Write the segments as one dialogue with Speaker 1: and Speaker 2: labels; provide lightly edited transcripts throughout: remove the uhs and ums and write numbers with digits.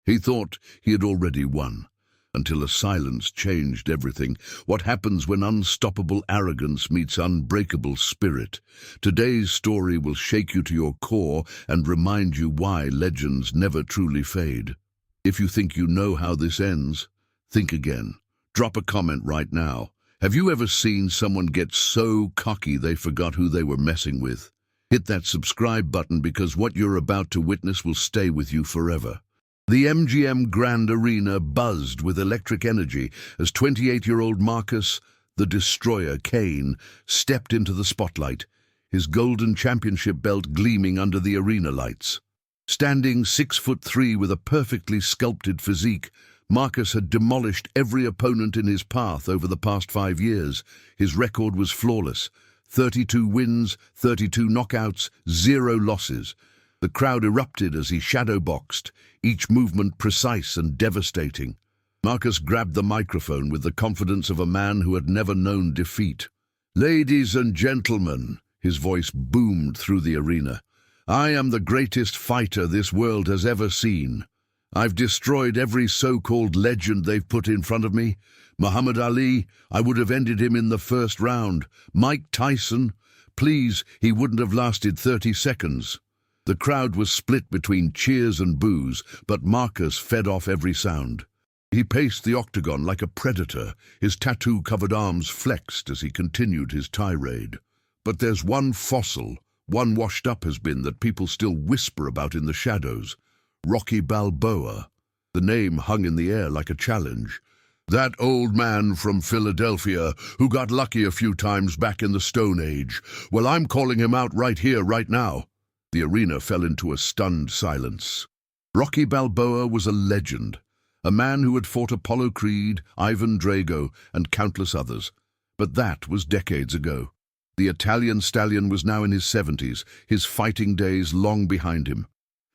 Speaker 1: He thought he had already won, until a silence changed everything. What happens when unstoppable arrogance meets unbreakable spirit? Today's story will shake you to your core and remind you why legends never truly fade. If you think you know how this ends, think again. Drop a comment right now. Have you ever seen someone get so cocky they forgot who they were messing with? Hit that subscribe button, because what you're about to witness will stay with you forever. The MGM Grand Arena buzzed with electric energy as 28-year-old Marcus, the Destroyer Kane, stepped into the spotlight, his golden championship belt gleaming under the arena lights. Standing 6'3" with a perfectly sculpted physique, Marcus had demolished every opponent in his path over the past 5 years. His record was flawless: 32 wins, 32 knockouts, 0 losses. The crowd erupted as he shadowboxed, each movement precise and devastating. Marcus grabbed the microphone with the confidence of a man who had never known defeat. "Ladies and gentlemen," his voice boomed through the arena, "I am the greatest fighter this world has ever seen. I've destroyed every so-called legend they've put in front of me. Muhammad Ali, I would have ended him in the first round. Mike Tyson, please, he wouldn't have lasted 30 seconds. The crowd was split between cheers and boos, but Marcus fed off every sound. He paced the octagon like a predator, his tattoo-covered arms flexed as he continued his tirade. But there's one fossil, one washed up has-been, that people still whisper about in the shadows: Rocky Balboa. The name hung in the air like a challenge. That old man from Philadelphia who got lucky a few times back in the Stone Age. Well, I'm calling him out right here, right now. The arena fell into a stunned silence. Rocky Balboa was a legend, a man who had fought Apollo Creed, Ivan Drago, and countless others. But that was decades ago. The Italian stallion was now in his 70s, his fighting days long behind him.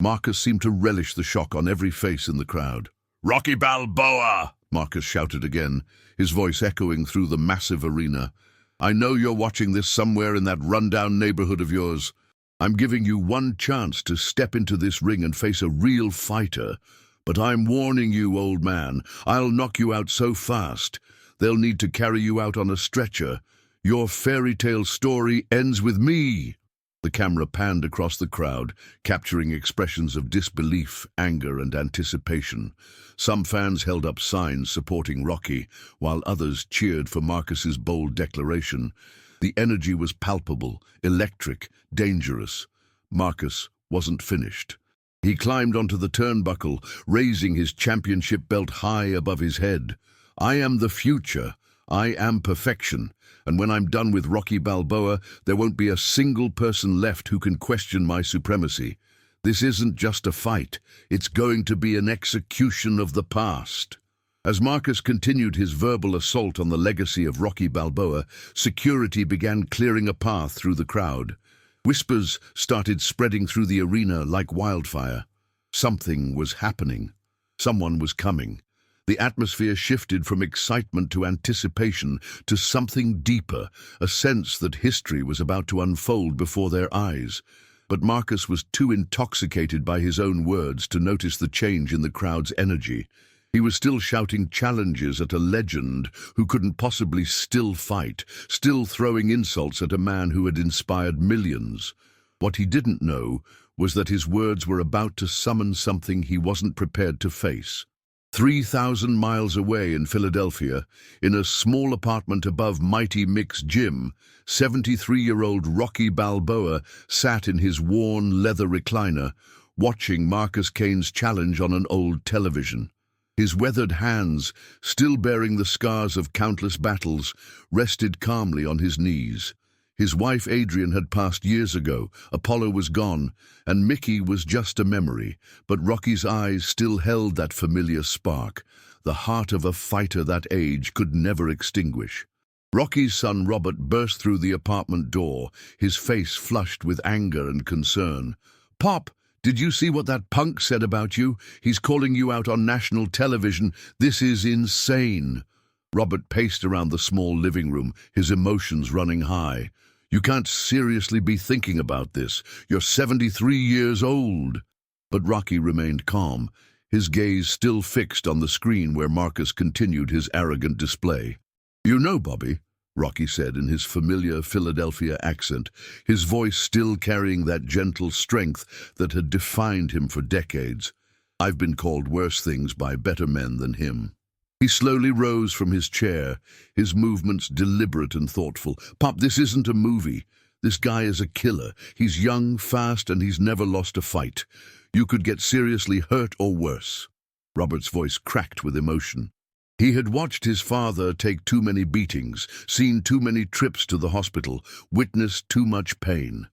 Speaker 1: Marcus seemed to relish the shock on every face in the crowd. "Rocky Balboa!" Marcus shouted again, his voice echoing through the massive arena. "I know you're watching this somewhere in that rundown neighborhood of yours. I'm giving you one chance to step into this ring and face a real fighter. But I'm warning you, old man, I'll knock you out so fast, they'll need to carry you out on a stretcher. Your fairy tale story ends with me." The camera panned across the crowd, capturing expressions of disbelief, anger, and anticipation. Some fans held up signs supporting Rocky, while others cheered for Marcus's bold declaration. The energy was palpable, electric, dangerous. Marcus wasn't finished. He climbed onto the turnbuckle, raising his championship belt high above his head. "I am the future. I am perfection. And when I'm done with Rocky Balboa, there won't be a single person left who can question my supremacy. This isn't just a fight. It's going to be an execution of the past." As Marcus continued his verbal assault on the legacy of Rocky Balboa, security began clearing a path through the crowd. Whispers started spreading through the arena like wildfire. Something was happening. Someone was coming. The atmosphere shifted from excitement to anticipation to something deeper, a sense that history was about to unfold before their eyes. But Marcus was too intoxicated by his own words to notice the change in the crowd's energy. He was still shouting challenges at a legend who couldn't possibly still fight, still throwing insults at a man who had inspired millions. What he didn't know was that his words were about to summon something he wasn't prepared to face. 3,000 miles away in Philadelphia, in a small apartment above Mighty Mick's gym, 73-year-old Rocky Balboa sat in his worn leather recliner, watching Marcus Kane's challenge on an old television. His weathered hands, still bearing the scars of countless battles, rested calmly on his knees. His wife Adrian had passed years ago, Apollo was gone, and Mickey was just a memory, but Rocky's eyes still held that familiar spark. The heart of a fighter that age could never extinguish. Rocky's son Robert burst through the apartment door, his face flushed with anger and concern. "Pop, did you see what that punk said about you? He's calling you out on national television. This is insane." Robert paced around the small living room, his emotions running high. "You can't seriously be thinking about this. You're 73 years old." But Rocky remained calm, his gaze still fixed on the screen where Marcus continued his arrogant display. "You know, Bobby," Rocky said in his familiar Philadelphia accent, his voice still carrying that gentle strength that had defined him for decades, "I've been called worse things by better men than him." He slowly rose from his chair, his movements deliberate and thoughtful. "Pop, this isn't a movie. This guy is a killer. He's young, fast, and he's never lost a fight. You could get seriously hurt or worse." Robert's voice cracked with emotion. He had watched his father take too many beatings, seen too many trips to the hospital, witnessed too much pain.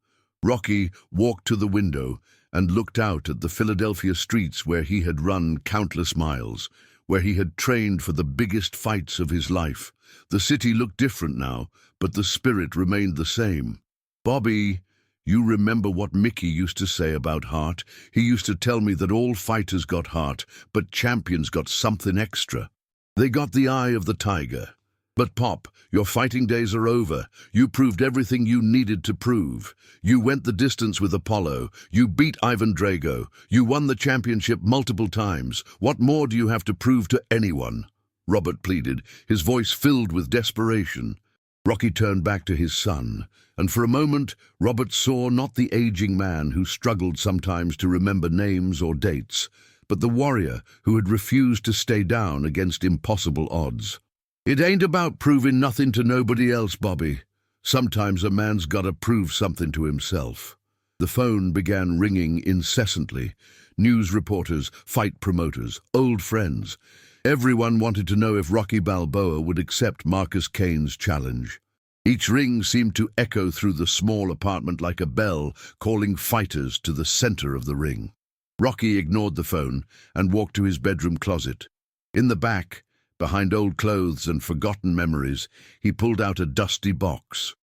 Speaker 1: Rocky walked to the window and looked out at the Philadelphia streets where he had run countless miles, where he had trained for the biggest fights of his life. The city looked different now, but the spirit remained the same. "Bobby, you remember what Mickey used to say about heart? He used to tell me that all fighters got heart, but champions got something extra. They got the eye of the tiger. But Pop, your fighting days are over. You proved everything you needed to prove. You went the distance with Apollo. You beat Ivan Drago. You won the championship multiple times. What more do you have to prove to anyone?" Robert pleaded, his voice filled with desperation. Rocky turned back to his son, and for a moment Robert saw not the aging man who struggled sometimes to remember names or dates, but the warrior who had refused to stay down against impossible odds. "It ain't about proving nothing to nobody else, Bobby. Sometimes a man's gotta prove something to himself." The phone began ringing incessantly. News reporters, fight promoters, old friends. Everyone wanted to know if Rocky Balboa would accept Marcus Kane's challenge. Each ring seemed to echo through the small apartment like a bell, calling fighters to the center of the ring. Rocky ignored the phone and walked to his bedroom closet. In the back, behind old clothes and forgotten memories, he pulled out a dusty box.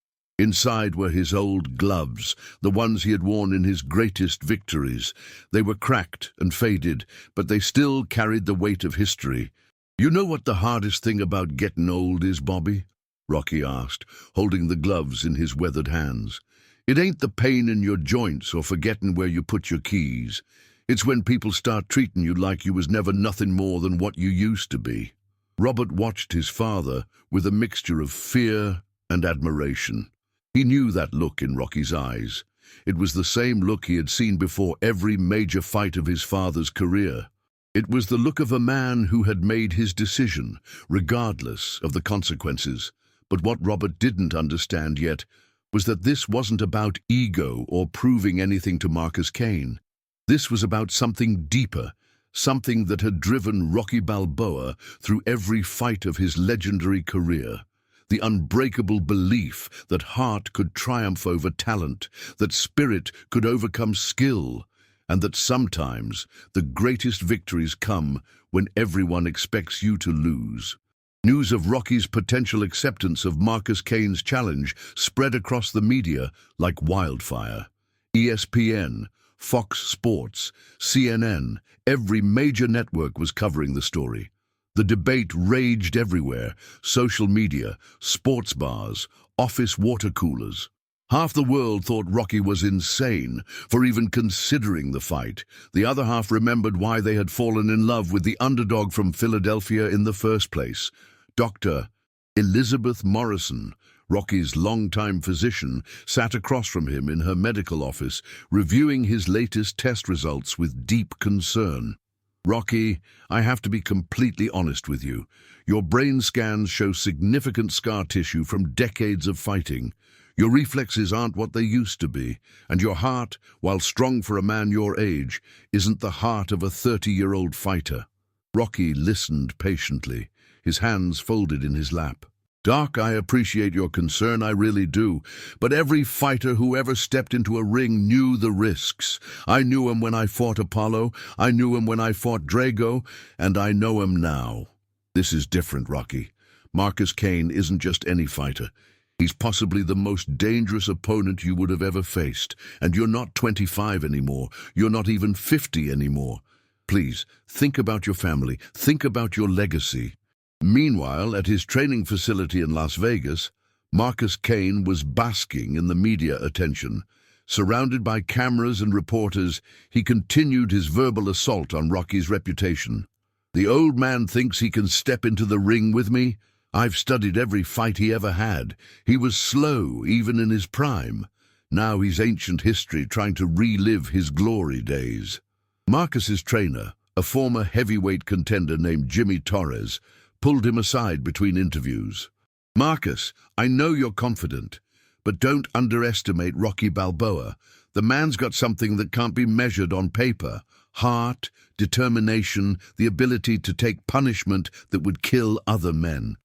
Speaker 1: Inside were his old gloves, the ones he had worn in his greatest victories. They were cracked and faded, but they still carried the weight of history. "You know what the hardest thing about getting old is, Bobby?" Rocky asked, holding the gloves in his weathered hands. "It ain't the pain in your joints or forgetting where you put your keys. It's when people start treating you like you was never nothing more than what you used to be." Robert watched his father with a mixture of fear and admiration. He knew that look in Rocky's eyes. It was the same look he had seen before every major fight of his father's career. It was the look of a man who had made his decision, regardless of the consequences. But what Robert didn't understand yet was that this wasn't about ego or proving anything to Marcus Kane. This was about something deeper, something that had driven Rocky Balboa through every fight of his legendary career. The unbreakable belief that heart could triumph over talent, that spirit could overcome skill, and that sometimes the greatest victories come when everyone expects you to lose. News of Rocky's potential acceptance of Marcus Kane's challenge spread across the media like wildfire. ESPN, Fox Sports, CNN, every major network was covering the story. The debate raged everywhere: social media, sports bars, office water coolers. Half the world thought Rocky was insane for even considering the fight. The other half remembered why they had fallen in love with the underdog from Philadelphia in the first place. Dr. Elizabeth Morrison, Rocky's longtime physician, sat across from him in her medical office, reviewing his latest test results with deep concern. "Rocky, I have to be completely honest with you. Your brain scans show significant scar tissue from decades of fighting. Your reflexes aren't what they used to be, and your heart, while strong for a man your age, isn't the heart of a 30-year-old fighter." Rocky listened patiently, his hands folded in his lap. "Doc, I appreciate your concern, I really do. But every fighter who ever stepped into a ring knew the risks. I knew him when I fought Apollo, I knew him when I fought Drago, and I know him now. This is different, Rocky. Marcus Kane isn't just any fighter. He's possibly the most dangerous opponent you would have ever faced. And you're not 25 anymore. You're not even 50 anymore. Please, think about your family. Think about your legacy." Meanwhile, at his training facility in Las Vegas, Marcus Kane was basking in the media attention. Surrounded by cameras and reporters, he continued his verbal assault on Rocky's reputation. "The old man thinks he can step into the ring with me? I've studied every fight he ever had. He was slow, even in his prime. Now he's ancient history trying to relive his glory days." Marcus's trainer, a former heavyweight contender named Jimmy Torres, pulled him aside between interviews. "Marcus, I know you're confident, but don't underestimate Rocky Balboa. The man's got something that can't be measured on paper. Heart, determination, the ability to take punishment that would kill other men."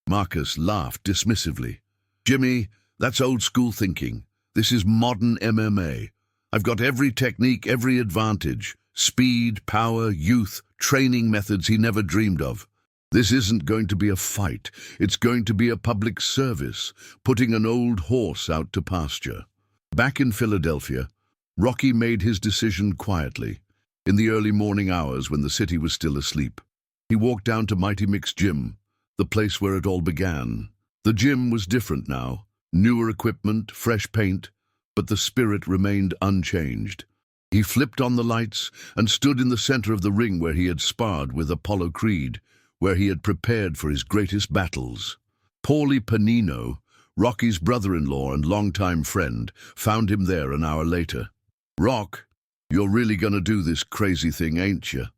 Speaker 1: Marcus laughed dismissively. "Jimmy, that's old school thinking. This is modern MMA. I've got every technique, every advantage. Speed, power, youth, training methods he never dreamed of. This isn't going to be a fight. It's going to be a public service, putting an old horse out to pasture." Back in Philadelphia, Rocky made his decision quietly, in the early morning hours when the city was still asleep. He walked down to Mighty Mick's gym, the place where it all began. The gym was different now, newer equipment, fresh paint, but the spirit remained unchanged. He flipped on the lights and stood in the center of the ring where he had sparred with Apollo Creed, where he had prepared for his greatest battles. Paulie Panino, Rocky's brother-in-law and longtime friend, found him there an hour later. "Rock, you're really gonna do this crazy thing, ain't you?"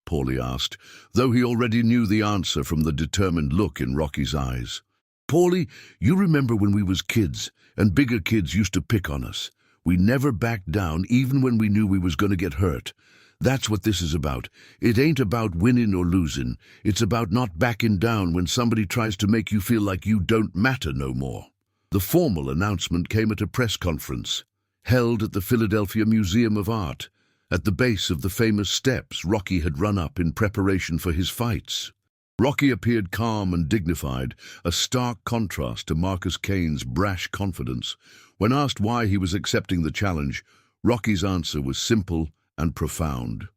Speaker 1: Paulie asked, though he already knew the answer from the determined look in Rocky's eyes. "Paulie, you remember when we was kids and bigger kids used to pick on us? We never backed down even when we knew we was gonna get hurt. That's what this is about. It ain't about winning or losing. It's about not backing down when somebody tries to make you feel like you don't matter no more." The formal announcement came at a press conference, held at the Philadelphia Museum of Art, at the base of the famous steps Rocky had run up in preparation for his fights. Rocky appeared calm and dignified, a stark contrast to Marcus Cain's brash confidence. When asked why he was accepting the challenge, Rocky's answer was simple and profound.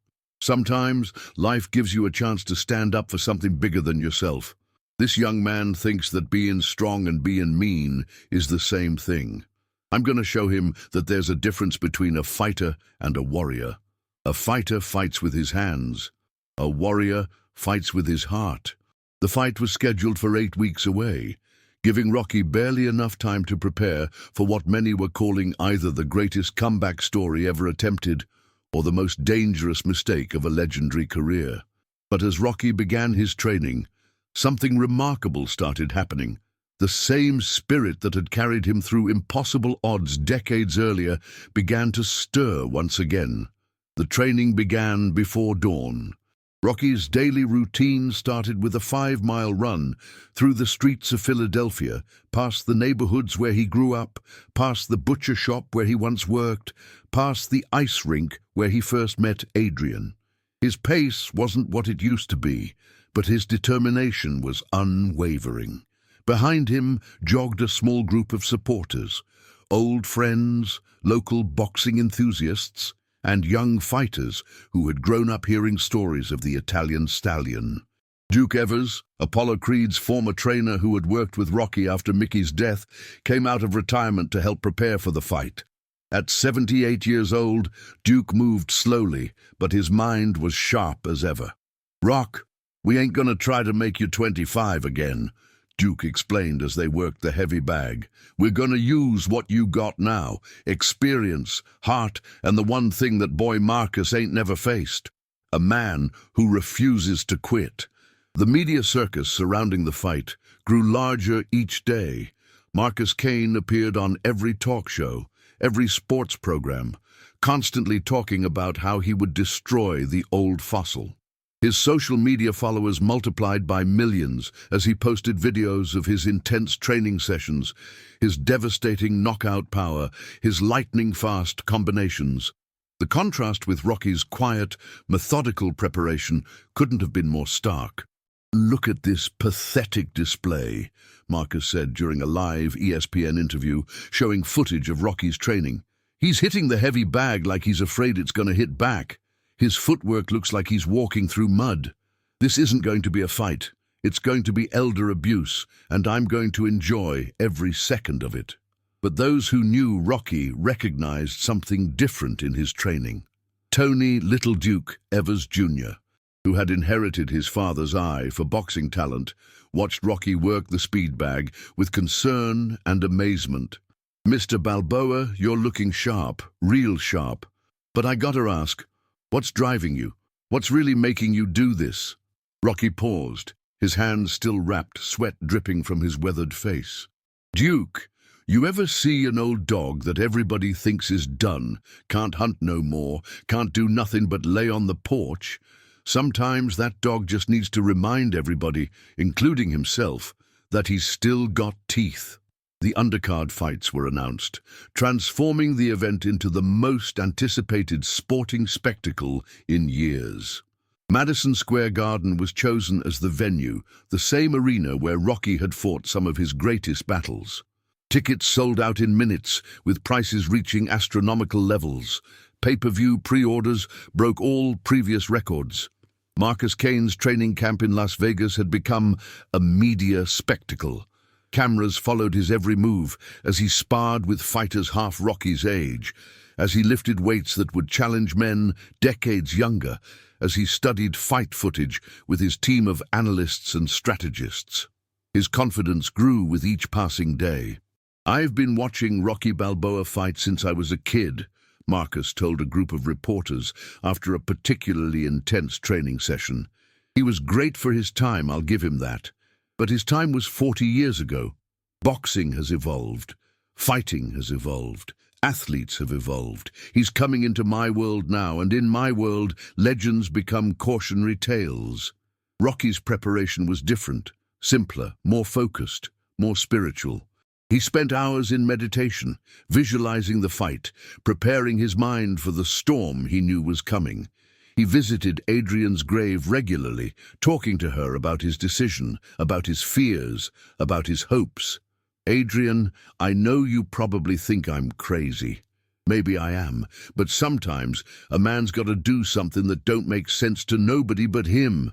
Speaker 1: "Sometimes life gives you a chance to stand up for something bigger than yourself. This young man thinks that being strong and being mean is the same thing. I'm going to show him that there's a difference between a fighter and a warrior. A fighter fights with his hands. A warrior fights with his heart." The fight was scheduled for 8 weeks away, giving Rocky barely enough time to prepare for what many were calling either the greatest comeback story ever attempted or the most dangerous mistake of a legendary career. But as Rocky began his training, something remarkable started happening. The same spirit that had carried him through impossible odds decades earlier began to stir once again. The training began before dawn. Rocky's daily routine started with a 5-mile run through the streets of Philadelphia, past the neighborhoods where he grew up, past the butcher shop where he once worked, past the ice rink where he first met Adrian. His pace wasn't what it used to be, but his determination was unwavering. Behind him jogged a small group of supporters, old friends, local boxing enthusiasts, and young fighters who had grown up hearing stories of the Italian stallion. Duke Evers, Apollo Creed's former trainer who had worked with Rocky after Mickey's death, came out of retirement to help prepare for the fight. At 78 years old, Duke moved slowly, but his mind was sharp as ever. "Rock, we ain't gonna try to make you 25 again," Duke explained as they worked the heavy bag. "We're gonna use what you got now, experience, heart, and the one thing that boy Marcus ain't never faced, a man who refuses to quit." The media circus surrounding the fight grew larger each day. Marcus Cain appeared on every talk show, every sports program, constantly talking about how he would destroy the old fossil. His social media followers multiplied by millions as he posted videos of his intense training sessions, his devastating knockout power, his lightning-fast combinations. The contrast with Rocky's quiet, methodical preparation couldn't have been more stark. "Look at this pathetic display," Marcus said during a live ESPN interview showing footage of Rocky's training. "He's hitting the heavy bag like he's afraid it's going to hit back. His footwork looks like he's walking through mud. This isn't going to be a fight. It's going to be elder abuse, and I'm going to enjoy every second of it." But those who knew Rocky recognized something different in his training. Tony Little Duke Evers Jr., who had inherited his father's eye for boxing talent, watched Rocky work the speed bag with concern and amazement. "Mr. Balboa, you're looking sharp, real sharp. But I gotta ask, what's driving you? What's really making you do this?" Rocky paused, his hands still wrapped, sweat dripping from his weathered face. "Duke, you ever see an old dog that everybody thinks is done, can't hunt no more, can't do nothing but lay on the porch? Sometimes that dog just needs to remind everybody, including himself, that he's still got teeth." The undercard fights were announced, transforming the event into the most anticipated sporting spectacle in years. Madison Square Garden was chosen as the venue, the same arena where Rocky had fought some of his greatest battles. Tickets sold out in minutes, with prices reaching astronomical levels. Pay-per-view pre-orders broke all previous records. Marcus Cane's training camp in Las Vegas had become a media spectacle. Cameras followed his every move as he sparred with fighters half Rocky's age, as he lifted weights that would challenge men decades younger, as he studied fight footage with his team of analysts and strategists. His confidence grew with each passing day. "I've been watching Rocky Balboa fight since I was a kid," Marcus told a group of reporters after a particularly intense training session. "He was great for his time, I'll give him that. But his time was 40 years ago. Boxing has evolved. Fighting has evolved. Athletes have evolved. He's coming into my world now, and in my world, legends become cautionary tales." Rocky's preparation was different, simpler, more focused, more spiritual. He spent hours in meditation, visualizing the fight, preparing his mind for the storm he knew was coming. He visited Adrian's grave regularly, talking to her about his decision, about his fears, about his hopes. "Adrian, I know you probably think I'm crazy. Maybe I am, but sometimes a man's got to do something that don't make sense to nobody but him."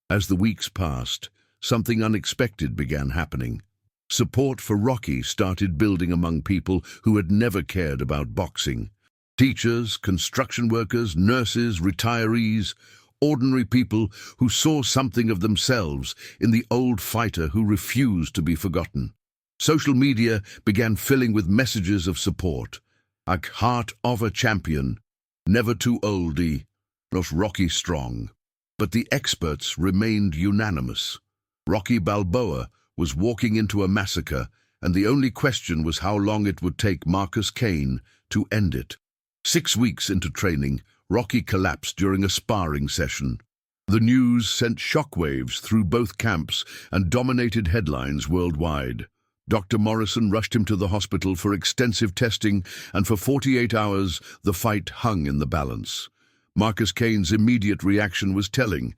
Speaker 1: As the weeks passed, something unexpected began happening. Support for Rocky started building among people who had never cared about boxing. Teachers, construction workers, nurses, retirees, ordinary people who saw something of themselves in the old fighter who refused to be forgotten. Social media began filling with messages of support. "A heart of a champion, never too oldie, not Rocky strong." But the experts remained unanimous. Rocky Balboa was walking into a massacre, and the only question was how long it would take Marcus Cane to end it. 6 weeks into training, Rocky collapsed during a sparring session. The news sent shockwaves through both camps and dominated headlines worldwide. Dr. Morrison rushed him to the hospital for extensive testing, and for 48 hours the fight hung in the balance. Marcus Cane's immediate reaction was telling.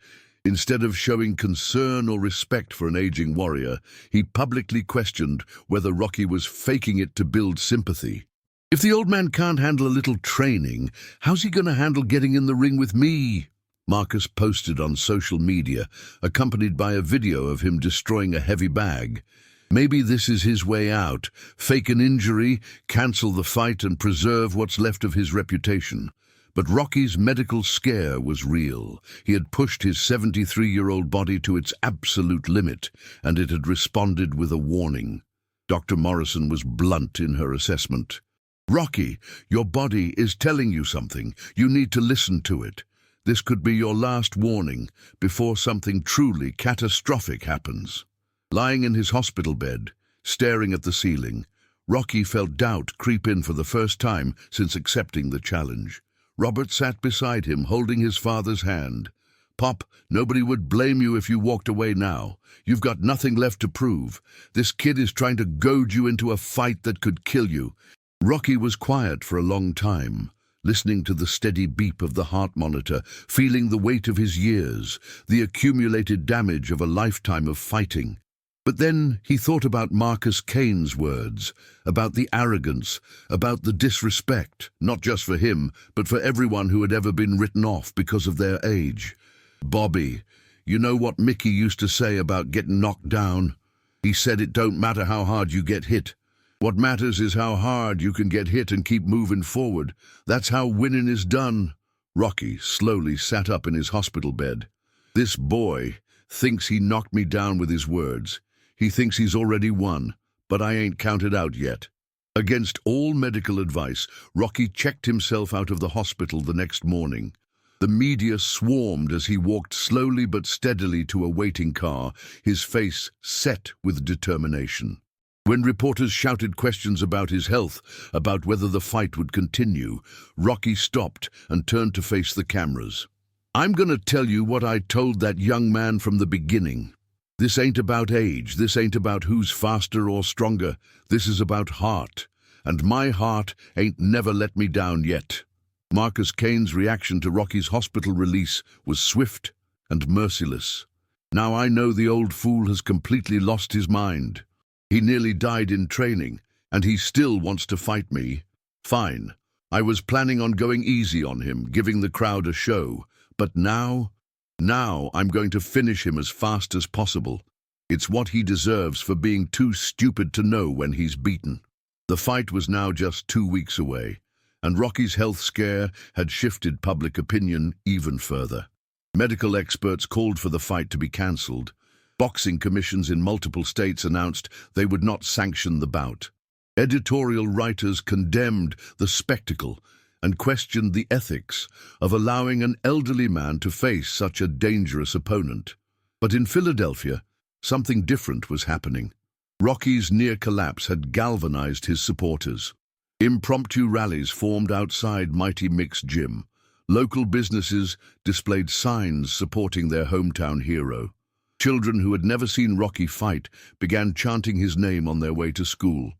Speaker 1: Instead of showing concern or respect for an aging warrior, he publicly questioned whether Rocky was faking it to build sympathy. "If the old man can't handle a little training, how's he going to handle getting in the ring with me?" Marcus posted on social media, accompanied by a video of him destroying a heavy bag. Maybe this is his way out: fake an injury, cancel the fight, and preserve what's left of his reputation. But Rocky's medical scare was real. He had pushed his 73-year-old body to its absolute limit, and it had responded with a warning. Dr. Morrison was blunt in her assessment. "Rocky, your body is telling you something. You need to listen to it. This could be your last warning before something truly catastrophic happens." Lying in his hospital bed, staring at the ceiling, Rocky felt doubt creep in for the first time since accepting the challenge. Robert sat beside him, holding his father's hand. "Pop, nobody would blame you if you walked away now. You've got nothing left to prove. This kid is trying to goad you into a fight that could kill you." Rocky was quiet for a long time, listening to the steady beep of the heart monitor, feeling the weight of his years, the accumulated damage of a lifetime of fighting. But then he thought about Marcus Cane's words, about the arrogance, about the disrespect, not just for him, but for everyone who had ever been written off because of their age. "Bobby, you know what Mickey used to say about getting knocked down? He said it don't matter how hard you get hit. What matters is how hard you can get hit and keep moving forward. That's how winning is done. Rocky slowly sat up in his hospital bed. This boy thinks he knocked me down with his words. He thinks he's already won, but I ain't counted out yet. Against all medical advice, Rocky checked himself out of the hospital the next morning. The media swarmed as he walked slowly but steadily to a waiting car, his face set with determination. When reporters shouted questions about his health, about whether the fight would continue, Rocky stopped and turned to face the cameras. "I'm gonna tell you what I told that young man from the beginning. This ain't about age, this ain't about who's faster or stronger, this is about heart. And my heart ain't never let me down yet." Marcus Kane's reaction to Rocky's hospital release was swift and merciless. "Now I know the old fool has completely lost his mind. He nearly died in training, and he still wants to fight me. Fine. I was planning on going easy on him, giving the crowd a show. But now I'm going to finish him as fast as possible. It's what he deserves for being too stupid to know when he's beaten." The fight was now just 2 weeks away, and Rocky's health scare had shifted public opinion even further. Medical experts called for the fight to be cancelled. Boxing commissions in multiple states announced they would not sanction the bout. Editorial writers condemned the spectacle and questioned the ethics of allowing an elderly man to face such a dangerous opponent. But in Philadelphia, something different was happening. Rocky's near collapse had galvanized his supporters. Impromptu rallies formed outside Mighty Mick's gym. Local businesses displayed signs supporting their hometown hero. Children who had never seen Rocky fight began chanting his name on their way to school.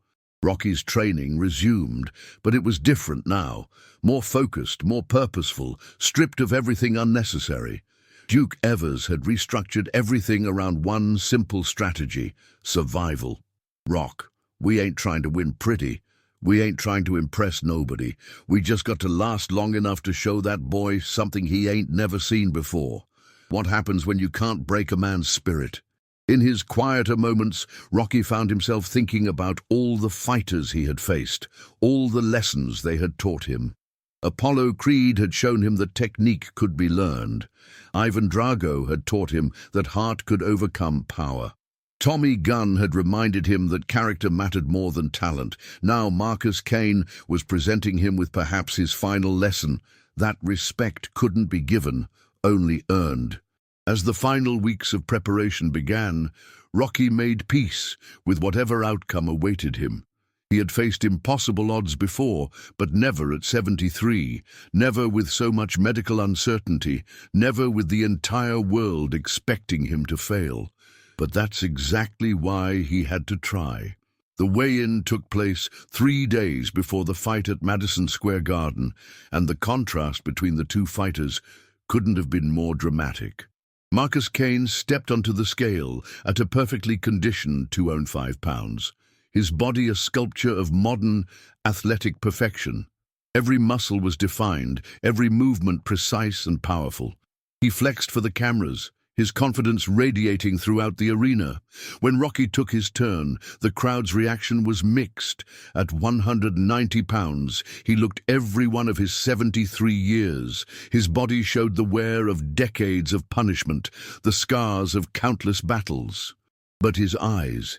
Speaker 1: Rocky's training resumed, but it was different now, more focused, more purposeful, stripped of everything unnecessary. Duke Evers had restructured everything around one simple strategy: survival. "Rock, we ain't trying to win pretty. We ain't trying to impress nobody. We just got to last long enough to show that boy something he ain't never seen before. What happens when you can't break a man's spirit?" In his quieter moments, Rocky found himself thinking about all the fighters he had faced, all the lessons they had taught him. Apollo Creed had shown him that technique could be learned. Ivan Drago had taught him that heart could overcome power. Tommy Gunn had reminded him that character mattered more than talent. Now Marcus Kane was presenting him with perhaps his final lesson: that respect couldn't be given, only earned. As the final weeks of preparation began, Rocky made peace with whatever outcome awaited him. He had faced impossible odds before, but never at 73, never with so much medical uncertainty, never with the entire world expecting him to fail. But that's exactly why he had to try. The weigh-in took place 3 days before the fight at Madison Square Garden, and the contrast between the two fighters couldn't have been more dramatic. Marcus Kane stepped onto the scale at a perfectly conditioned 205 pounds, his body a sculpture of modern, athletic perfection. Every muscle was defined, every movement precise and powerful. He flexed for the cameras, his confidence radiating throughout the arena. When Rocky took his turn, the crowd's reaction was mixed. At 190 pounds, he looked every one of his 73 years. His body showed the wear of decades of punishment, the scars of countless battles. But his eyes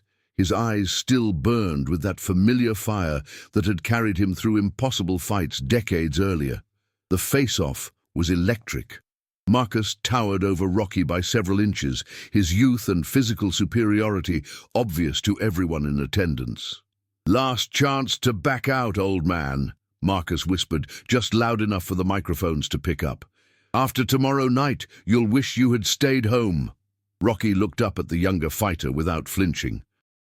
Speaker 1: still burned with that familiar fire that had carried him through impossible fights decades earlier. The face-off was electric. Marcus towered over Rocky by several inches, his youth and physical superiority obvious to everyone in attendance. "Last chance to back out, old man," Marcus whispered, just loud enough for the microphones to pick up. "After tomorrow night, you'll wish you had stayed home." Rocky looked up at the younger fighter without flinching.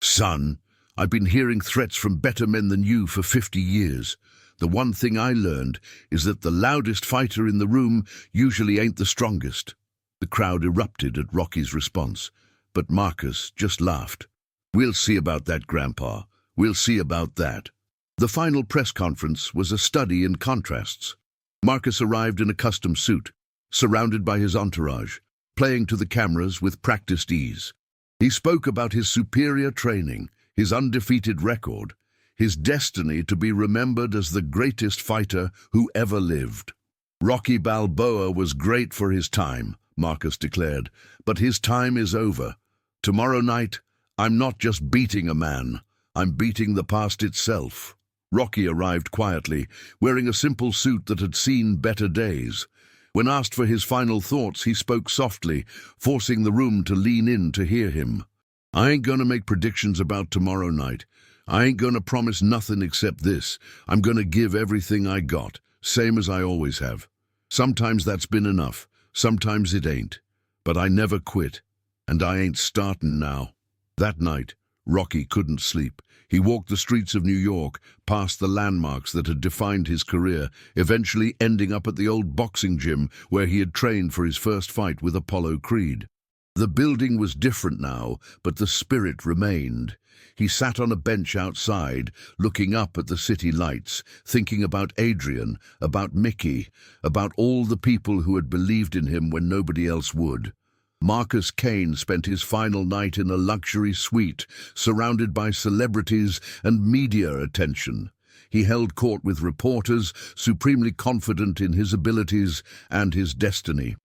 Speaker 1: "Son, I've been hearing threats from better men than you for 50 years. The one thing I learned is that the loudest fighter in the room usually ain't the strongest." The crowd erupted at Rocky's response, but Marcus just laughed. "We'll see about that, Grandpa. We'll see about that." The final press conference was a study in contrasts. Marcus arrived in a custom suit, surrounded by his entourage, playing to the cameras with practiced ease. He spoke about his superior training, his undefeated record, his destiny to be remembered as the greatest fighter who ever lived. Rocky Balboa was great for his time, Marcus declared, but his time is over. Tomorrow night, I'm not just beating a man, I'm beating the past itself. Rocky arrived quietly, wearing a simple suit that had seen better days. When asked for his final thoughts, he spoke softly, forcing the room to lean in to hear him. I ain't gonna make predictions about tomorrow night. I ain't gonna promise nothing except this. I'm gonna give everything I got, same as I always have. Sometimes that's been enough, sometimes it ain't. But I never quit, and I ain't startin' now. That night, Rocky couldn't sleep. He walked the streets of New York, past the landmarks that had defined his career, eventually ending up at the old boxing gym where he had trained for his first fight with Apollo Creed. The building was different now, but the spirit remained. He sat on a bench outside, looking up at the city lights, thinking about Adrian, about Mickey, about all the people who had believed in him when nobody else would. Marcus Kane spent his final night in a luxury suite, surrounded by celebrities and media attention. He held court with reporters, supremely confident in his abilities and his destiny.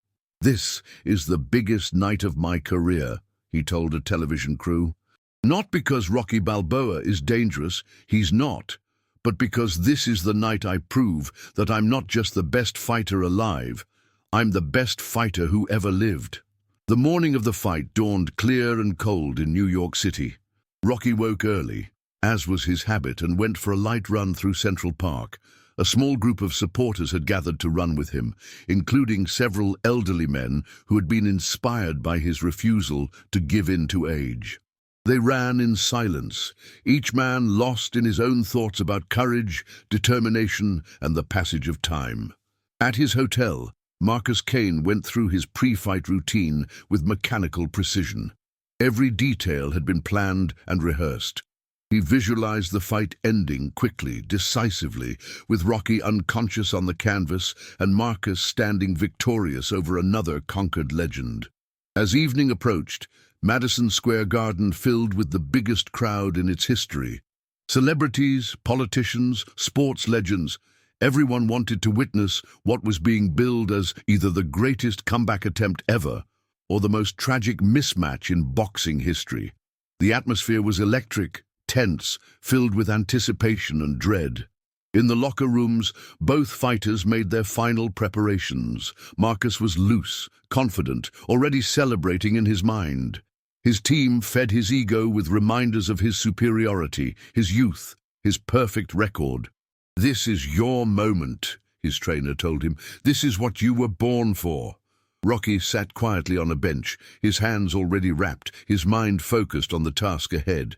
Speaker 1: "This is the biggest night of my career," he told a television crew. "Not because Rocky Balboa is dangerous, he's not, but because this is the night I prove that I'm not just the best fighter alive, I'm the best fighter who ever lived." The morning of the fight dawned clear and cold in New York City. Rocky woke early, as was his habit, and went for a light run through Central Park. A small group of supporters had gathered to run with him, including several elderly men who had been inspired by his refusal to give in to age. They ran in silence, each man lost in his own thoughts about courage, determination, and the passage of time. At his hotel, Marcus Kane went through his pre-fight routine with mechanical precision. Every detail had been planned and rehearsed. He visualized the fight ending quickly, decisively, with Rocky unconscious on the canvas and Marcus standing victorious over another conquered legend. As evening approached, Madison Square Garden filled with the biggest crowd in its history. Celebrities, politicians, sports legends, everyone wanted to witness what was being billed as either the greatest comeback attempt ever or the most tragic mismatch in boxing history. The atmosphere was electric, tense, filled with anticipation and dread. In the locker rooms, both fighters made their final preparations. Marcus was loose, confident, already celebrating in his mind. His team fed his ego with reminders of his superiority, his youth, his perfect record. "This is your moment," his trainer told him. "This is what you were born for." Rocky sat quietly on a bench, his hands already wrapped, his mind focused on the task ahead.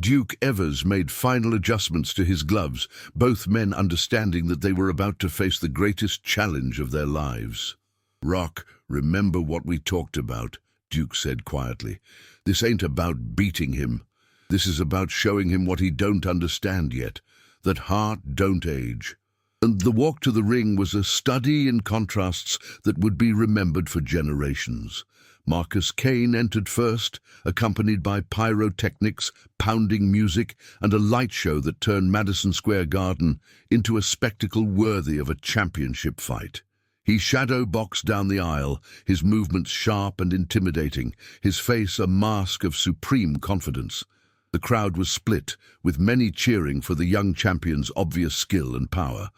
Speaker 1: Duke Evers made final adjustments to his gloves, both men understanding that they were about to face the greatest challenge of their lives. "Rock, remember what we talked about," Duke said quietly. "This ain't about beating him. This is about showing him what he don't understand yet, that heart don't age." And the walk to the ring was a study in contrasts that would be remembered for generations. Marcus Kane entered first, accompanied by pyrotechnics, pounding music, and a light show that turned Madison Square Garden into a spectacle worthy of a championship fight. He shadow boxed down the aisle, his movements sharp and intimidating, his face a mask of supreme confidence. The crowd was split, with many cheering for the young champion's obvious skill and power.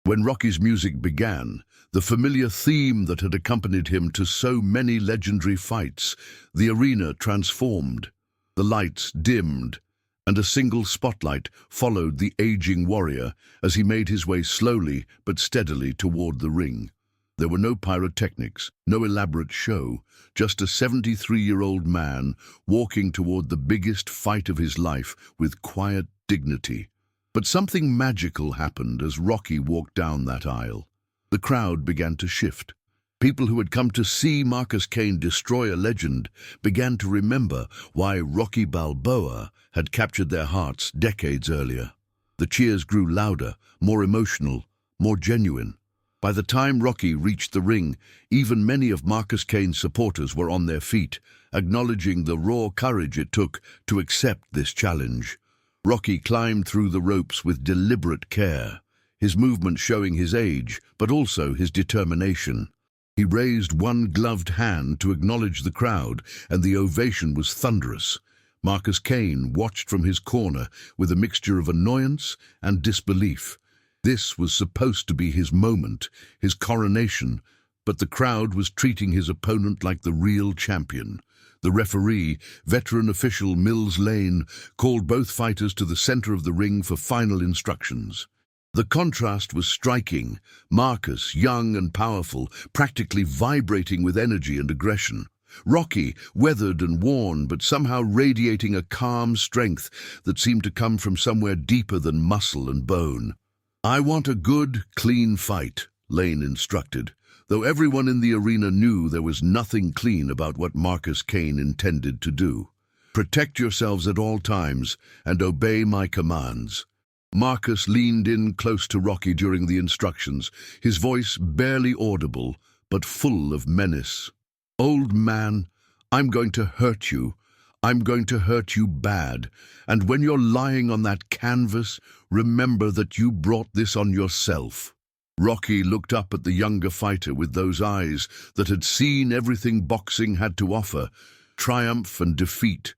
Speaker 1: When Rocky's music began, the familiar theme that had accompanied him to so many legendary fights, the arena transformed. The lights dimmed, and a single spotlight followed the aging warrior as he made his way slowly but steadily toward the ring. There were no pyrotechnics, no elaborate show, just a 73-year-old man walking toward the biggest fight of his life with quiet dignity. But something magical happened as Rocky walked down that aisle. The crowd began to shift. People who had come to see Marcus Kane destroy a legend began to remember why Rocky Balboa had captured their hearts decades earlier. The cheers grew louder, more emotional, more genuine. By the time Rocky reached the ring, even many of Marcus Kane's supporters were on their feet, acknowledging the raw courage it took to accept this challenge. Rocky climbed through the ropes with deliberate care, his movement showing his age, but also his determination. He raised one gloved hand to acknowledge the crowd, and the ovation was thunderous. Marcus Kane watched from his corner with a mixture of annoyance and disbelief. This was supposed to be his moment, his coronation, but the crowd was treating his opponent like the real champion. The referee, veteran official Mills Lane, called both fighters to the center of the ring for final instructions. The contrast was striking. Marcus, young and powerful, practically vibrating with energy and aggression. Rocky, weathered and worn, but somehow radiating a calm strength that seemed to come from somewhere deeper than muscle and bone. "I want a good, clean fight," Lane instructed, though everyone in the arena knew there was nothing clean about what Marcus Kane intended to do. "Protect yourselves at all times and obey my commands." Marcus leaned in close to Rocky during the instructions, his voice barely audible, but full of menace. "Old man, I'm going to hurt you. I'm going to hurt you bad. And when you're lying on that canvas, remember that you brought this on yourself." Rocky looked up at the younger fighter with those eyes that had seen everything boxing had to offer: triumph and defeat,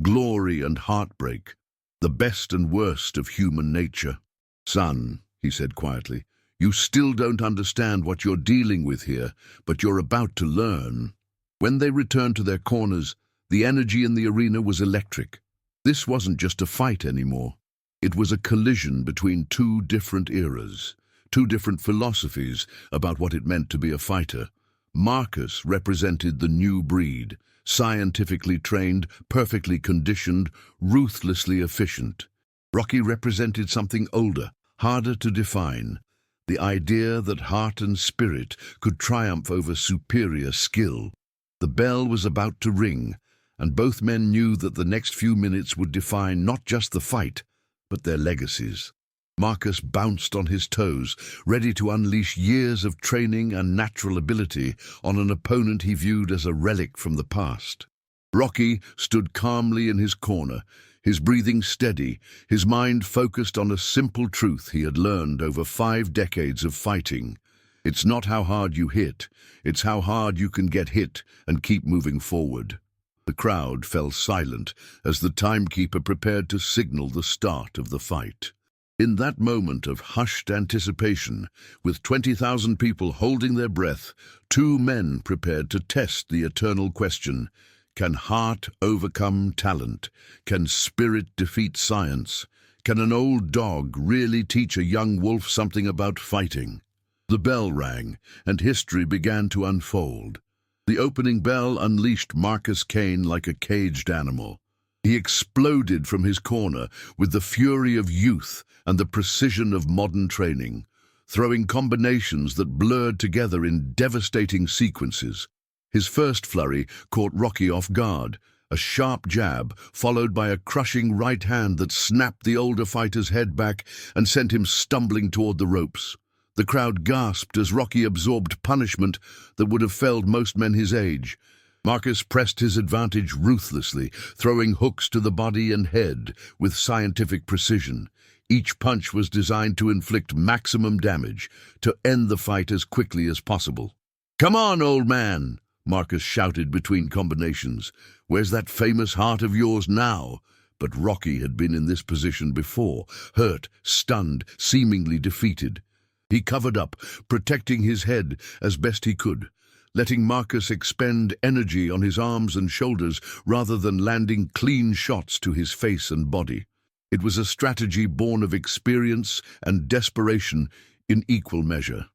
Speaker 1: glory and heartbreak, the best and worst of human nature. "Son," he said quietly, "you still don't understand what you're dealing with here, but you're about to learn." When they returned to their corners, the energy in the arena was electric. This wasn't just a fight anymore. It was a collision between two different eras, two different philosophies about what it meant to be a fighter. Marcus represented the new breed, scientifically trained, perfectly conditioned, ruthlessly efficient. Rocky represented something older, harder to define, the idea that heart and spirit could triumph over superior skill. The bell was about to ring, and both men knew that the next few minutes would define not just the fight, but their legacies. Marcus bounced on his toes, ready to unleash years of training and natural ability on an opponent he viewed as a relic from the past. Rocky stood calmly in his corner, his breathing steady, his mind focused on a simple truth he had learned over 5 decades of fighting. It's not how hard you hit, it's how hard you can get hit and keep moving forward. The crowd fell silent as the timekeeper prepared to signal the start of the fight. In that moment of hushed anticipation, with 20,000 people holding their breath, 2 men prepared to test the eternal question: can heart overcome talent? Can spirit defeat science? Can an old dog really teach a young wolf something about fighting? The bell rang, and history began to unfold. The opening bell unleashed Marcus Kane like a caged animal. He exploded from his corner with the fury of youth and the precision of modern training, throwing combinations that blurred together in devastating sequences. His first flurry caught Rocky off guard, a sharp jab followed by a crushing right hand that snapped the older fighter's head back and sent him stumbling toward the ropes. The crowd gasped as Rocky absorbed punishment that would have felled most men his age. Marcus pressed his advantage ruthlessly, throwing hooks to the body and head with scientific precision. Each punch was designed to inflict maximum damage, to end the fight as quickly as possible. "Come on, old man!" Marcus shouted between combinations. "Where's that famous heart of yours now?" But Rocky had been in this position before, hurt, stunned, seemingly defeated. He covered up, protecting his head as best he could, letting Marcus expend energy on his arms and shoulders rather than landing clean shots to his face and body. It was a strategy born of experience and desperation in equal measure.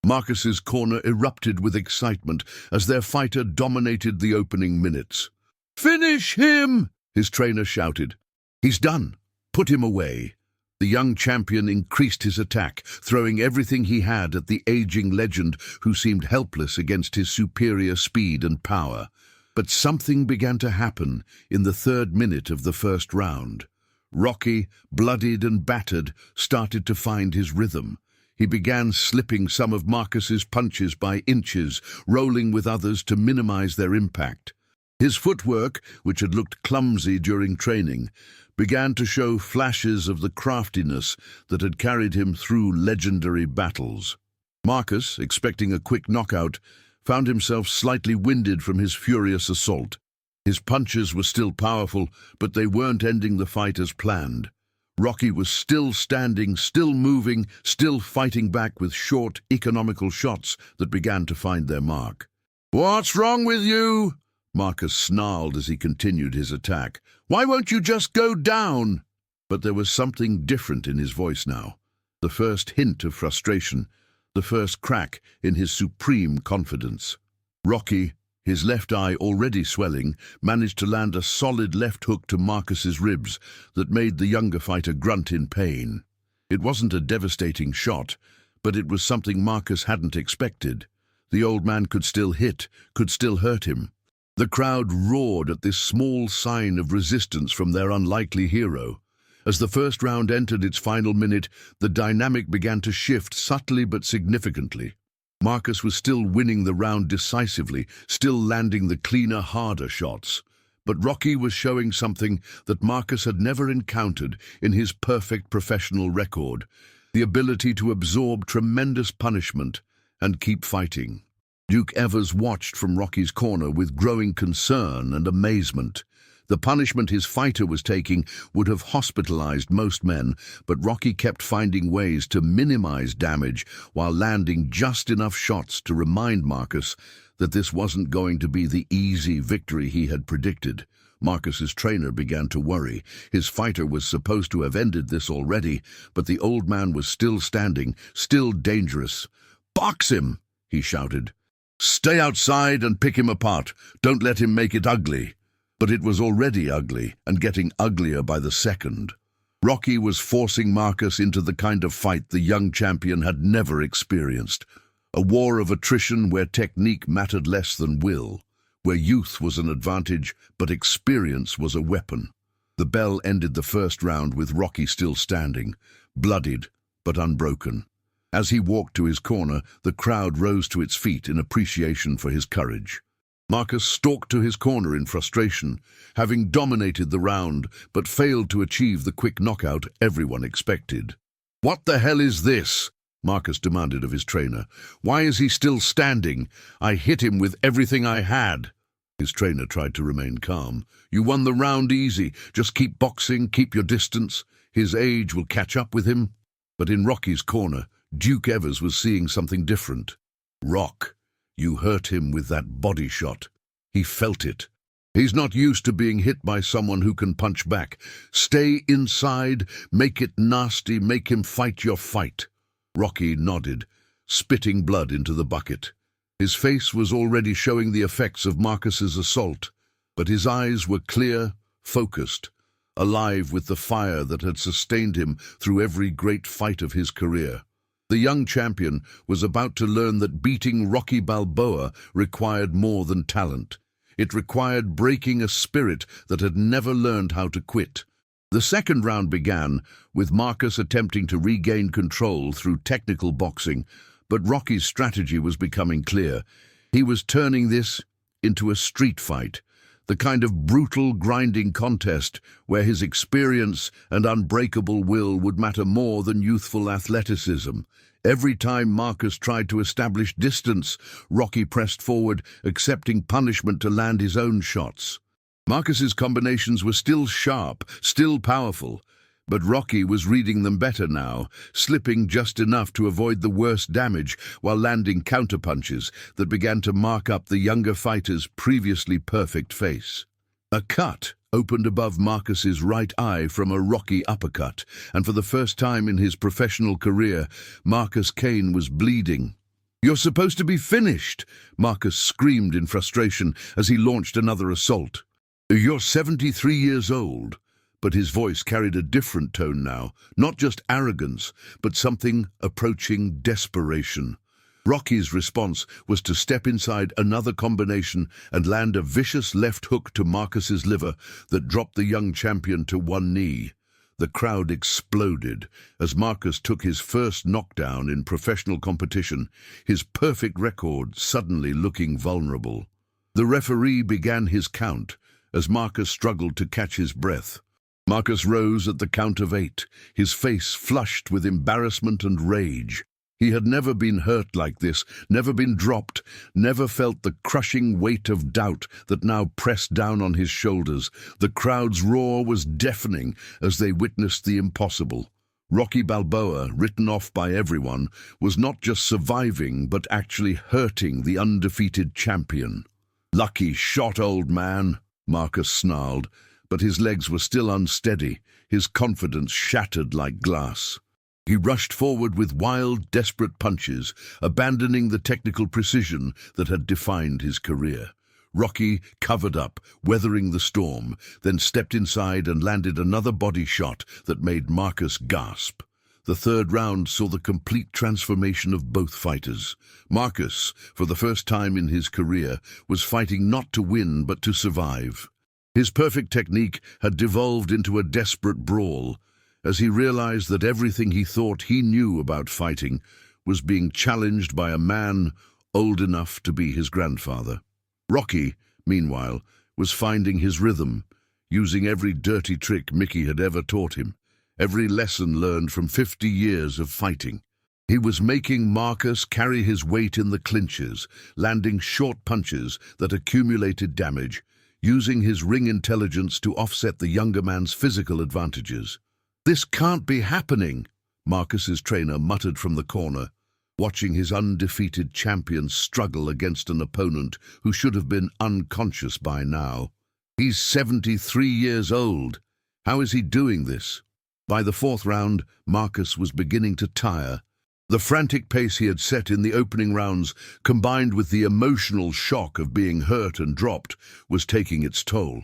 Speaker 1: Marcus's corner erupted with excitement as their fighter dominated the opening minutes. "Finish him!" his trainer shouted. "He's done. Put him away." The young champion increased his attack, throwing everything he had at the aging legend who seemed helpless against his superior speed and power. But something began to happen in the 3rd minute of the first round. Rocky, bloodied and battered, started to find his rhythm. He began slipping some of Marcus's punches by inches, rolling with others to minimize their impact. His footwork, which had looked clumsy during training, began to show flashes of the craftiness that had carried him through legendary battles. Marcus, expecting a quick knockout, found himself slightly winded from his furious assault. His punches were still powerful, but they weren't ending the fight as planned. Rocky was still standing, still moving, still fighting back with short, economical shots that began to find their mark. "What's wrong with you?" Marcus snarled as he continued his attack. "Why won't you just go down?" But there was something different in his voice now. The first hint of frustration, the first crack in his supreme confidence. Rocky, his left eye already swelling, managed to land a solid left hook to Marcus's ribs that made the younger fighter grunt in pain. It wasn't a devastating shot, but it was something Marcus hadn't expected. The old man could still hit, could still hurt him. The crowd roared at this small sign of resistance from their unlikely hero. As the first round entered its final minute, the dynamic began to shift subtly but significantly. Marcus was still winning the round decisively, still landing the cleaner, harder shots. But Rocky was showing something that Marcus had never encountered in his perfect professional record: the ability to absorb tremendous punishment and keep fighting. Duke Evers watched from Rocky's corner with growing concern and amazement. The punishment his fighter was taking would have hospitalized most men, but Rocky kept finding ways to minimize damage while landing just enough shots to remind Marcus that this wasn't going to be the easy victory he had predicted. Marcus's trainer began to worry. His fighter was supposed to have ended this already, but the old man was still standing, still dangerous. "Box him!" he shouted. "Stay outside and pick him apart. Don't let him make it ugly." But it was already ugly, and getting uglier by the second. Rocky was forcing Marcus into the kind of fight the young champion had never experienced. A war of attrition where technique mattered less than will, where youth was an advantage, but experience was a weapon. The bell ended the first round with Rocky still standing, bloodied but unbroken. As he walked to his corner, the crowd rose to its feet in appreciation for his courage. Marcus stalked to his corner in frustration, having dominated the round but failed to achieve the quick knockout everyone expected. "What the hell is this?" Marcus demanded of his trainer. "Why is he still standing? I hit him with everything I had." His trainer tried to remain calm. "You won the round easy. Just keep boxing, keep your distance. His age will catch up with him." But in Rocky's corner, Duke Evers was seeing something different. "Rock, you hurt him with that body shot. He felt it. He's not used to being hit by someone who can punch back. Stay inside, make it nasty, make him fight your fight." Rocky nodded, spitting blood into the bucket. His face was already showing the effects of Marcus's assault, but his eyes were clear, focused, alive with the fire that had sustained him through every great fight of his career. The young champion was about to learn that beating Rocky Balboa required more than talent. It required breaking a spirit that had never learned how to quit. The second round began, with Marcus attempting to regain control through technical boxing, but Rocky's strategy was becoming clear. He was turning this into a street fight, the kind of brutal, grinding contest where his experience and unbreakable will would matter more than youthful athleticism. Every time Marcus tried to establish distance, Rocky pressed forward, accepting punishment to land his own shots. Marcus's combinations were still sharp, still powerful, but Rocky was reading them better now, slipping just enough to avoid the worst damage while landing counterpunches that began to mark up the younger fighter's previously perfect face. A cut opened above Marcus's right eye from a Rocky uppercut, and for the first time in his professional career, Marcus Kane was bleeding. "You're supposed to be finished!" Marcus screamed in frustration as he launched another assault. "You're 73 years old." But his voice carried a different tone now, not just arrogance, but something approaching desperation. Rocky's response was to step inside another combination and land a vicious left hook to Marcus's liver that dropped the young champion to one knee. The crowd exploded as Marcus took his first knockdown in professional competition, his perfect record suddenly looking vulnerable. The referee began his count as Marcus struggled to catch his breath. Marcus rose at the count of 8, his face flushed with embarrassment and rage. He had never been hurt like this, never been dropped, never felt the crushing weight of doubt that now pressed down on his shoulders. The crowd's roar was deafening as they witnessed the impossible. Rocky Balboa, written off by everyone, was not just surviving but actually hurting the undefeated champion. "Lucky shot, old man," Marcus snarled, but his legs were still unsteady, his confidence shattered like glass. He rushed forward with wild, desperate punches, abandoning the technical precision that had defined his career. Rocky covered up, weathering the storm, then stepped inside and landed another body shot that made Marcus gasp. The third round saw the complete transformation of both fighters. Marcus, for the first time in his career, was fighting not to win but to survive. His perfect technique had devolved into a desperate brawl, as he realized that everything he thought he knew about fighting was being challenged by a man old enough to be his grandfather. Rocky, meanwhile, was finding his rhythm, using every dirty trick Mickey had ever taught him, every lesson learned from 50 years of fighting. He was making Marcus carry his weight in the clinches, landing short punches that accumulated damage, using his ring intelligence to offset the younger man's physical advantages. "This can't be happening," Marcus's trainer muttered from the corner, watching his undefeated champion struggle against an opponent who should have been unconscious by now. "He's 73 years old. How is he doing this?" By the fourth round, Marcus was beginning to tire. The frantic pace he had set in the opening rounds, combined with the emotional shock of being hurt and dropped, was taking its toll.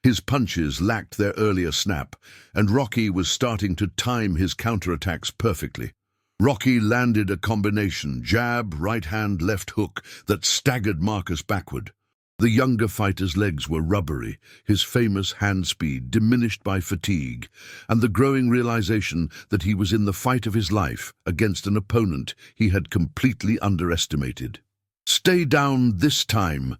Speaker 1: His punches lacked their earlier snap, and Rocky was starting to time his counterattacks perfectly. Rocky landed a combination, jab, right hand, left hook, that staggered Marcus backward. The younger fighter's legs were rubbery, his famous hand speed diminished by fatigue, and the growing realization that he was in the fight of his life against an opponent he had completely underestimated. "Stay down this time,"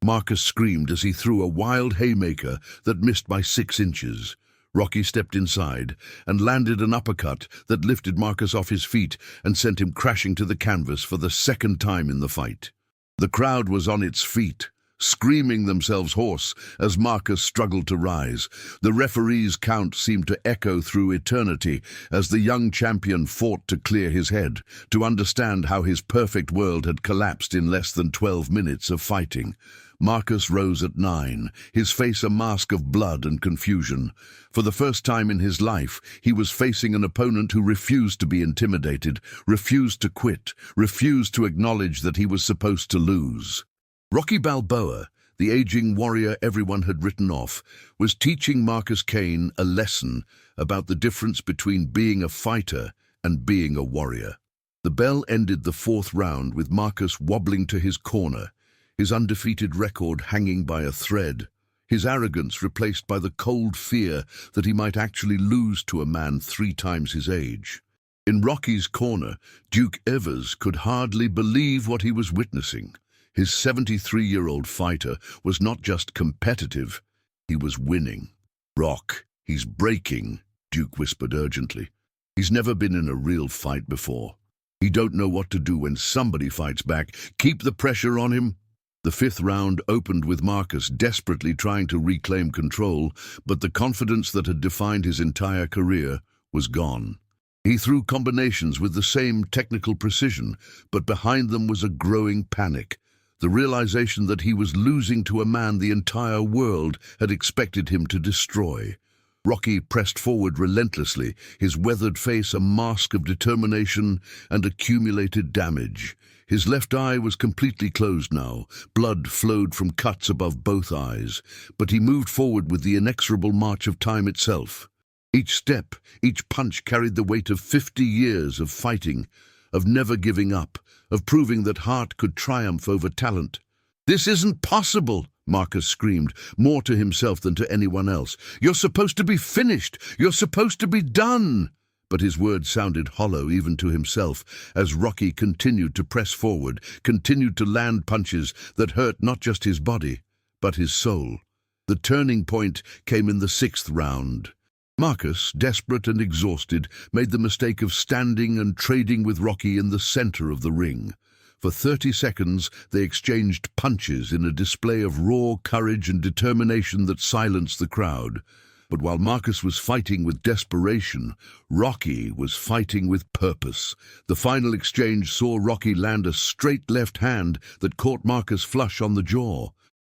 Speaker 1: Marcus screamed as he threw a wild haymaker that missed by 6 inches. Rocky stepped inside and landed an uppercut that lifted Marcus off his feet and sent him crashing to the canvas for the second time in the fight. The crowd was on its feet, screaming themselves hoarse as Marcus struggled to rise. The referee's count seemed to echo through eternity as the young champion fought to clear his head, to understand how his perfect world had collapsed in less than 12 minutes of fighting. Marcus rose at 9, his face a mask of blood and confusion. For the first time in his life, he was facing an opponent who refused to be intimidated, refused to quit, refused to acknowledge that he was supposed to lose. Rocky Balboa, the aging warrior everyone had written off, was teaching Marcus Kane a lesson about the difference between being a fighter and being a warrior. The bell ended the fourth round with Marcus wobbling to his corner, his undefeated record hanging by a thread, his arrogance replaced by the cold fear that he might actually lose to a man 3 times his age. In Rocky's corner, Duke Evers could hardly believe what he was witnessing. His 73-year-old fighter was not just competitive, he was winning. "Rock, he's breaking," Duke whispered urgently. "He's never been in a real fight before. He don't know what to do when somebody fights back. Keep the pressure on him." The 5th round opened with Marcus desperately trying to reclaim control, but the confidence that had defined his entire career was gone. He threw combinations with the same technical precision, but behind them was a growing panic, the realization that he was losing to a man the entire world had expected him to destroy. Rocky pressed forward relentlessly, his weathered face a mask of determination and accumulated damage. His left eye was completely closed now. Blood flowed from cuts above both eyes, but he moved forward with the inexorable march of time itself. Each step, each punch carried the weight of 50 years of fighting, of never giving up, of proving that heart could triumph over talent. "This isn't possible," Marcus screamed, more to himself than to anyone else. "You're supposed to be finished. You're supposed to be done." but his words sounded hollow even to himself as Rocky continued to press forward, continued to land punches that hurt not just his body, but his soul. The turning point came in the 6th round. Marcus, desperate and exhausted, made the mistake of standing and trading with Rocky in the center of the ring. For 30 seconds, they exchanged punches in a display of raw courage and determination that silenced the crowd. But while Marcus was fighting with desperation, Rocky was fighting with purpose. The final exchange saw Rocky land a straight left hand that caught Marcus flush on the jaw.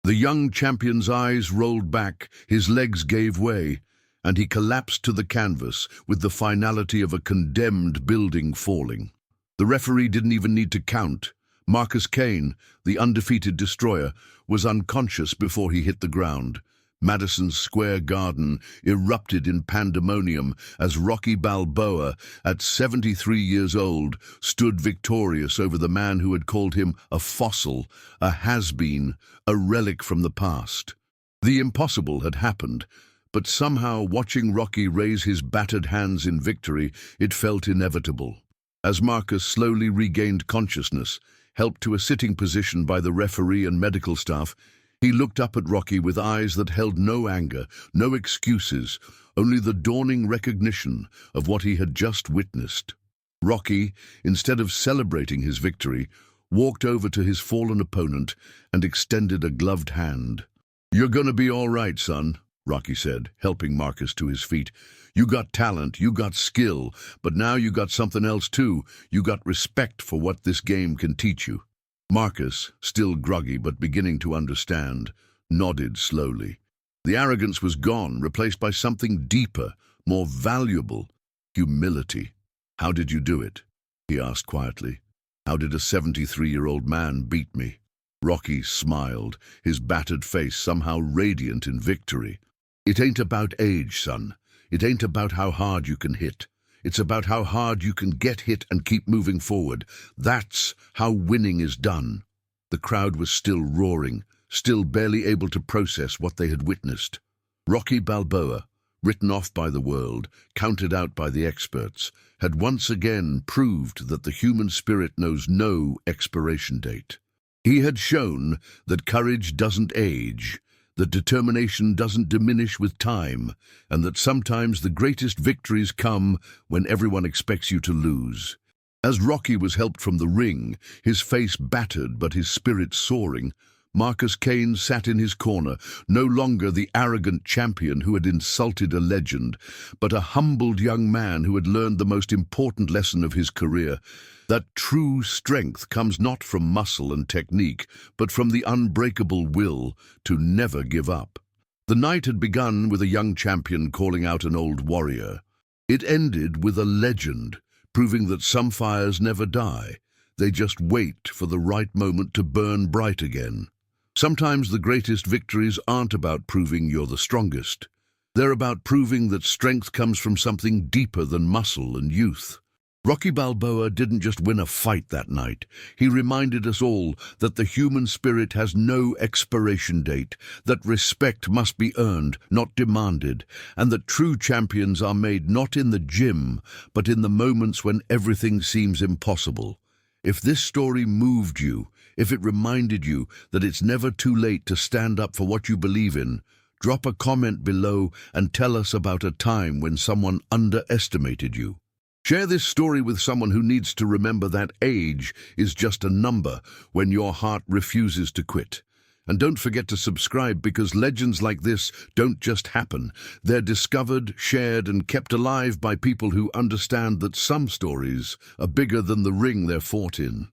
Speaker 1: The young champion's eyes rolled back, his legs gave way, and he collapsed to the canvas with the finality of a condemned building falling. The referee didn't even need to count. Marcus Kane, the undefeated destroyer, was unconscious before he hit the ground. Madison Square Garden erupted in pandemonium as Rocky Balboa, at 73 years old, stood victorious over the man who had called him a fossil, a has-been, a relic from the past. The impossible had happened, but somehow, watching Rocky raise his battered hands in victory, it felt inevitable. As Marcus slowly regained consciousness, helped to a sitting position by the referee and medical staff, he looked up at Rocky with eyes that held no anger, no excuses, only the dawning recognition of what he had just witnessed. Rocky, instead of celebrating his victory, walked over to his fallen opponent and extended a gloved hand. "You're gonna be all right, son," Rocky said, helping Marcus to his feet. "You got talent, you got skill, but now you got something else too. You got respect for what this game can teach you." Marcus, still groggy but beginning to understand, nodded slowly. The arrogance was gone, replaced by something deeper, more valuable: humility. "How did you do it?" he asked quietly. "How did a 73-year-old man beat me?" Rocky smiled, his battered face somehow radiant in victory. "It ain't about age, son. It ain't about how hard you can hit. It's about how hard you can get hit and keep moving forward. That's how winning is done." The crowd was still roaring, still barely able to process what they had witnessed. Rocky Balboa, written off by the world, counted out by the experts, had once again proved that the human spirit knows no expiration date. He had shown that courage doesn't age, that determination doesn't diminish with time, and that sometimes the greatest victories come when everyone expects you to lose. As Rocky was helped from the ring, his face battered but his spirit soaring, Marcus Kane sat in his corner, no longer the arrogant champion who had insulted a legend, but a humbled young man who had learned the most important lesson of his career: that true strength comes not from muscle and technique, but from the unbreakable will to never give up. The night had begun with a young champion calling out an old warrior. It ended with a legend, proving that some fires never die. They just wait for the right moment to burn bright again. Sometimes the greatest victories aren't about proving you're the strongest. They're about proving that strength comes from something deeper than muscle and youth. Rocky Balboa didn't just win a fight that night. He reminded us all that the human spirit has no expiration date, that respect must be earned, not demanded, and that true champions are made not in the gym, but in the moments when everything seems impossible. If this story moved you, if it reminded you that it's never too late to stand up for what you believe in, drop a comment below and tell us about a time when someone underestimated you. Share this story with someone who needs to remember that age is just a number when your heart refuses to quit. And don't forget to subscribe, because legends like this don't just happen. They're discovered, shared, and kept alive by people who understand that some stories are bigger than the ring they're fought in.